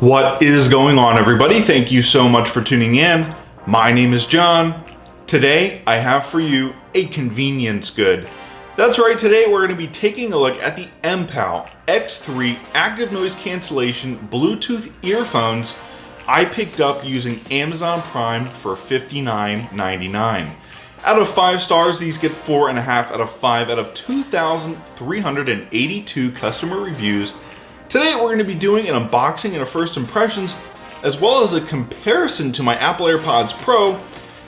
What is going on, everybody? Thank you so much for tuning in. My name is John. Today I have for you a convenience good. That's right, today we're going to be taking a look at the Mpow X3 active noise cancellation Bluetooth earphones I picked up using Amazon Prime for $59.99. Out of 5 stars, these get 4.5 out of 5 out of 2,382 customer reviews. Today we're going to be doing an unboxing and a first impressions, as well as a comparison to my Apple AirPods Pro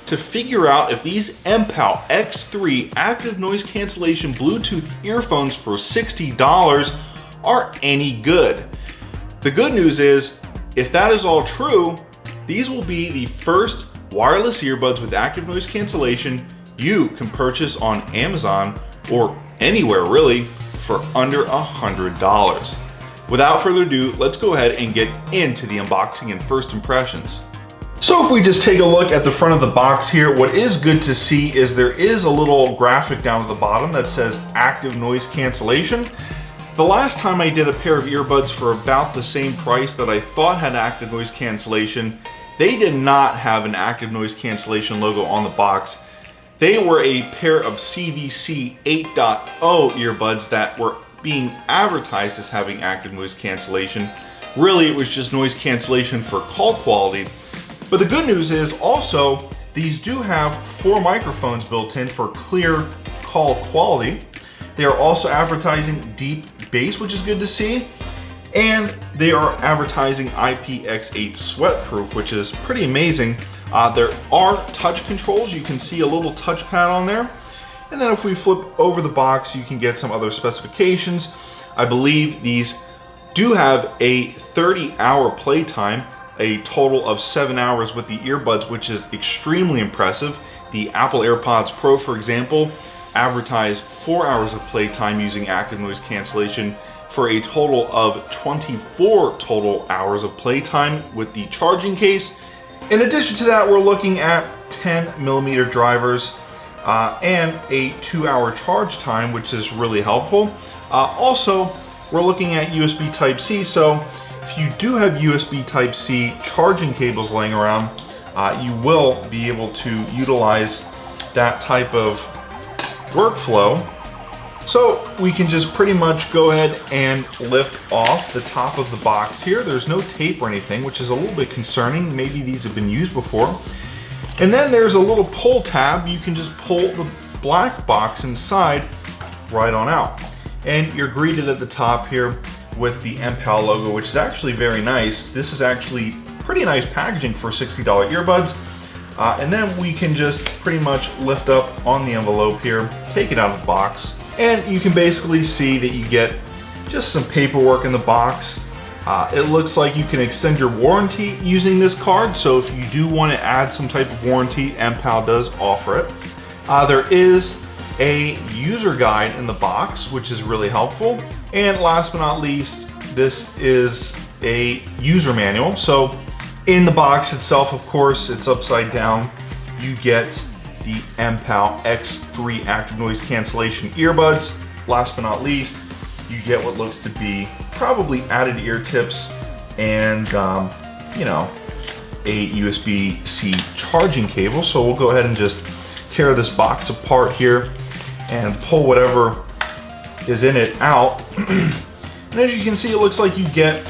to figure out if these Mpow X3 active noise cancellation Bluetooth earphones for $60 are any good. The good news is, if that is all true, these will be the first wireless earbuds with active noise cancellation you can purchase on Amazon or anywhere really for under $100. Without further ado, let's go ahead and get into the unboxing and first impressions. So if we just take a look at the front of the box here, what is good to see is there is a little graphic down at the bottom that says active noise cancellation. The last time I did a pair of earbuds for about the same price that I thought had active noise cancellation, they did not have an active noise cancellation logo on the box. They were a pair of CVC 8.0 earbuds that were being advertised as having active noise cancellation. Really, it was just noise cancellation for call quality. But the good news is also, these do have 4 microphones built in for clear call quality. They are also advertising deep bass, which is good to see. And they are advertising IPX8 sweatproof, which is pretty amazing. There are touch controls. You can see a little touchpad on there. And then if we flip over the box, you can get some other specifications. I believe these do have a 30-hour playtime, a total of 7 hours with the earbuds, which is extremely impressive. The Apple AirPods Pro, for example, advertise 4 hours of playtime using active noise cancellation for a total of 24 total hours of playtime with the charging case. In addition to that, we're looking at 10mm drivers, and a 2-hour charge time, which is really helpful. Also, we're looking at USB Type-C, so if you do have USB Type-C charging cables laying around, you will be able to utilize that type of workflow. So we can just pretty much go ahead and lift off the top of the box here. There's no tape or anything, which is a little bit concerning. Maybe these have been used before. And then there's a little pull tab. You can just pull the black box inside right on out. And you're greeted at the top here with the Mpow logo, which is actually very nice. This is actually pretty nice packaging for $60 earbuds. And then we can just pretty much lift up on the envelope here, take it out of the box. And you can basically see that you get just some paperwork in the box. It looks like you can extend your warranty using this card, so if you do want to add some type of warranty, Mpow does offer it. There is a user guide in the box, which is really helpful. And last but not least, this is a user manual. So in the box itself, of course, it's upside down. You get the Mpow X3 active noise cancellation earbuds. Last but not least, you get what looks to be probably added ear tips and, you know, a USB-C charging cable. So we'll go ahead and just tear this box apart here and pull whatever is in it out. And as you can see, it looks like you get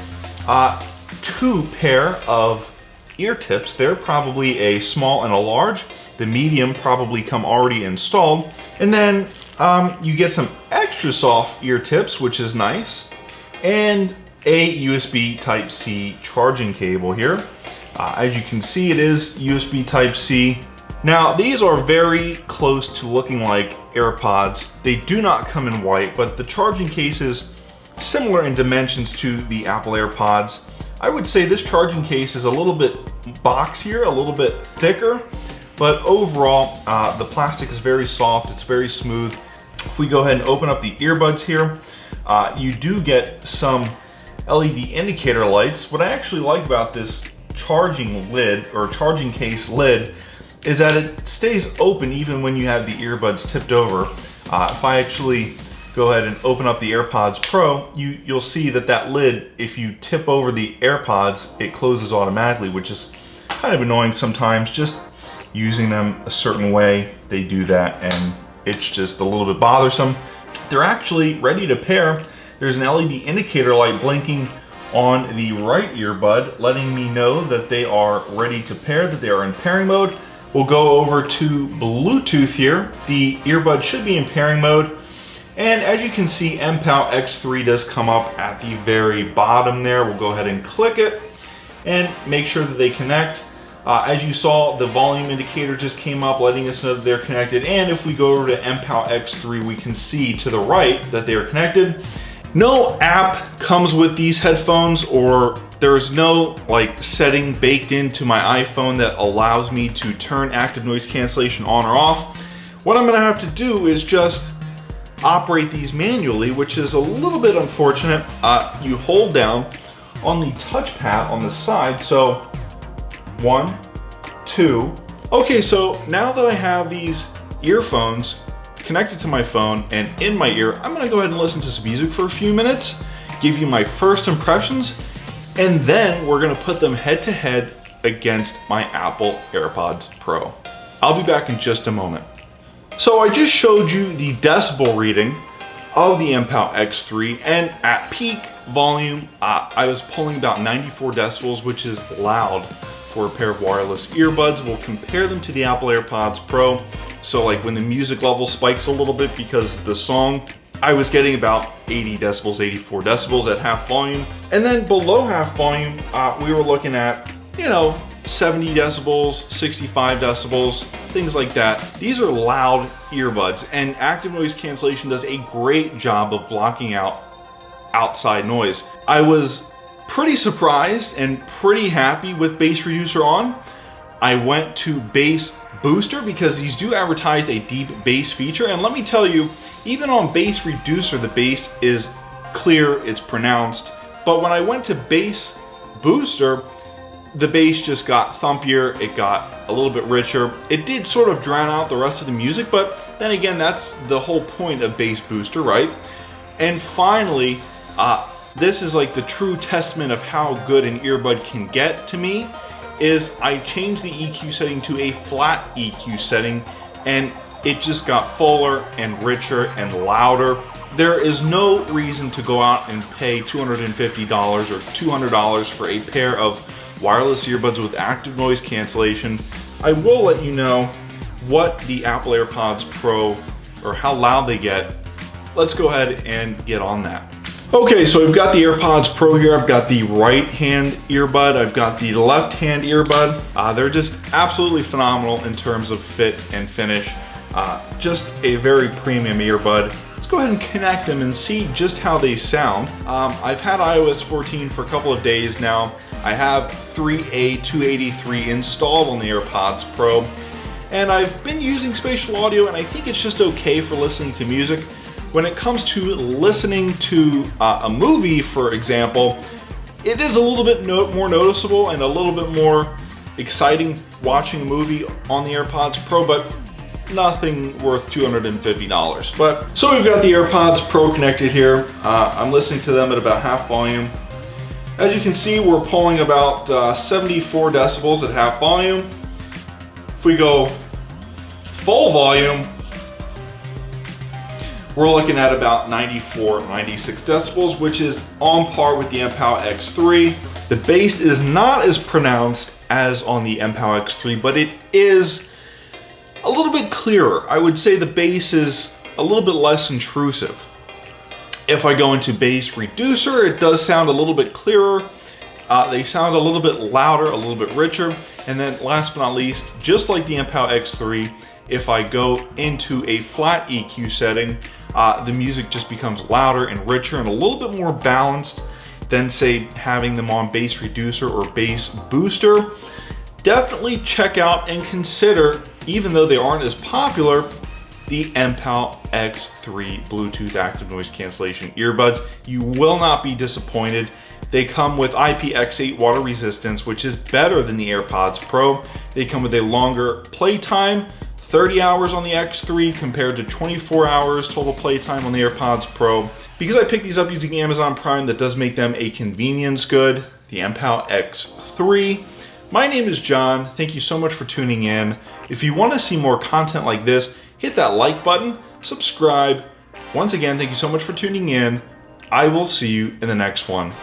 2 pair of ear tips. They're probably a small and a large. The medium probably come already installed. And then you get some extra soft ear tips, which is nice, and a USB Type-C charging cable here. As you can see, it is USB Type-C. Now, these are very close to looking like AirPods. They do not come in white, but the charging case is similar in dimensions to the Apple AirPods. I would say this charging case is a little bit boxier, a little bit thicker, but overall, the plastic is very soft, it's very smooth. If we go ahead and open up the earbuds here, you do get some LED indicator lights. What I actually like about this charging lid or charging case lid is that it stays open even when you have the earbuds tipped over. If I actually go ahead and open up the AirPods Pro, you'll see that that lid, if you tip over the AirPods, it closes automatically, which is kind of annoying sometimes. Just using them a certain way, they do that, and it's just a little bit bothersome. They're actually ready to pair. There's an LED indicator light blinking on the right earbud, letting me know that they are ready to pair, that they are in pairing mode. We'll go over to Bluetooth here. The earbud should be in pairing mode. And as you can see, Mpow X3 does come up at the very bottom there. We'll go ahead and click it and make sure that they connect. As you saw, the volume indicator just came up, letting us know that they're connected. And if we go over to Mpow X3, we can see to the right that they are connected. No app comes with these headphones, or there's no like setting baked into my iPhone that allows me to turn active noise cancellation on or off. What I'm gonna have to do is just operate these manually, which is a little bit unfortunate. You hold down on the touchpad on the side, so 1, 2. Okay, so now that I have these earphones connected to my phone and in my ear, I'm gonna go ahead and listen to some music for a few minutes, give you my first impressions, and then we're gonna put them head to head against my Apple AirPods Pro. I'll be back in just a moment. So I just showed you the decibel reading of the Mpow X3, and at peak volume, I was pulling about 94 decibels, which is loud for a pair of wireless earbuds. We'll compare them to the Apple AirPods Pro. So like when the music level spikes a little bit because of the song, I was getting about 80 decibels, 84 decibels at half volume. And then below half volume, we were looking at, 70 decibels, 65 decibels, things like that. These are loud earbuds, and active noise cancellation does a great job of blocking out outside noise. I was pretty surprised and pretty happy with bass reducer on. I went to bass booster because these do advertise a deep bass feature, and let me tell you, even on bass reducer, the bass is clear, it's pronounced, but when I went to bass booster, the bass just got thumpier, it got a little bit richer. It did sort of drown out the rest of the music, but then again, that's the whole point of bass booster, right? And finally, this is like the true testament of how good an earbud can get to me, is I changed the EQ setting to a flat EQ setting, and it just got fuller and richer and louder. There is no reason to go out and pay $250 or $200 for a pair of wireless earbuds with active noise cancellation. I will let you know what the Apple AirPods Pro, or how loud they get. Let's go ahead and get on that. Okay, so I've got the AirPods Pro here. I've got the right hand earbud. I've got the left hand earbud. They're just absolutely phenomenal in terms of fit and finish. Just a very premium earbud. Let's go ahead and connect them and see just how they sound. I've had iOS 14 for a couple of days now. I have 3A283 installed on the AirPods Pro, and I've been using spatial audio, and I think it's just okay for listening to music. When it comes to listening to a movie, for example, it is a little bit more noticeable and a little bit more exciting watching a movie on the AirPods Pro, but nothing worth $250. But so we've got the AirPods Pro connected here. I'm listening to them at about half volume. As you can see, we're pulling about 74 decibels at half volume. If we go full volume, we're looking at about 94, 96 decibels, which is on par with the Mpow X3. The bass is not as pronounced as on the Mpow X3, but it is a little bit clearer. I would say the bass is a little bit less intrusive. If I go into bass reducer, it does sound a little bit clearer. They sound a little bit louder, a little bit richer. And then last but not least, just like the Mpow X3, if I go into a flat EQ setting, the music just becomes louder and richer and a little bit more balanced than, say, having them on bass reducer or bass booster. Definitely check out and consider, even though they aren't as popular, the Mpow X3 Bluetooth active noise cancellation earbuds. You will not be disappointed. They come with IPX8 water resistance, which is better than the AirPods Pro. They come with a longer playtime, 30 hours on the X3 compared to 24 hours total playtime on the AirPods Pro. Because I picked these up using Amazon Prime, that does make them a convenience good, the Mpow X3. My name is John. Thank you so much for tuning in. If you want to see more content like this, hit that like button, subscribe. Once again, thank you so much for tuning in. I will see you in the next one.